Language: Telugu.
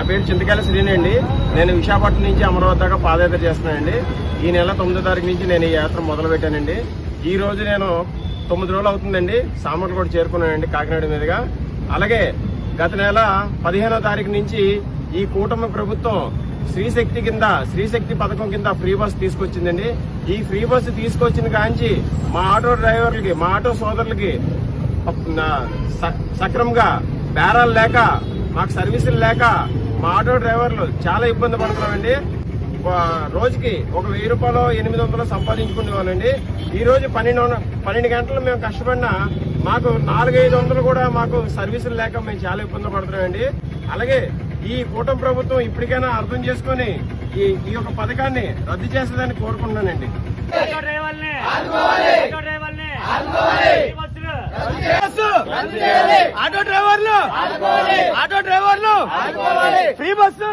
పేరు చింతకాయల శ్రీని అండి. నేను విశాఖపట్నం నుంచి అమరావతి దాకా పాదయాత్ర చేస్తున్నానండి. ఈ నెల 9వ తారీఖు నుంచి నేను ఈ యాత్ర మొదలు పెట్టానండి. ఈ రోజు నేను 9 రోజులు అవుతుందండి. సామర్లకోట చేరుకున్నానండి కాకినాడ మీదుగా. అలాగే గత నెల 15వ తారీఖు నుంచి ఈ కూటమి ప్రభుత్వం శ్రీశక్తి కింద శ్రీశక్తి పథకం కింద ఫ్రీ బస్ తీసుకొచ్చిందండి. ఈ ఫ్రీ బస్సు తీసుకొచ్చిన కాంచి మా ఆటో డ్రైవర్లకి, మా ఆటో సోదరులకి సక్రమంగా బేరాలు లేక, మాకు సర్వీసులు లేక మా ఆటో డ్రైవర్లు చాలా ఇబ్బంది పడుతున్నామండి. రోజుకి ఒక 1000 రూపాయలు 800 సంపాదించుకునేవాళ్ళండి. ఈ రోజు 12 గంటలు మేము కష్టపడినా మాకు 400-500 కూడా మాకు సర్వీసులు లేక మేము చాలా ఇబ్బంది పడుతున్నామండి. అలాగే ఈ కూటమి ప్రభుత్వం ఇప్పటికైనా అర్థం చేసుకుని ఈ యొక్క పథకాన్ని రద్దు చేసేదని కోరుకుంటున్నానండి. ఆటో డ్రైవర్లు ఫ్రీ బస్సు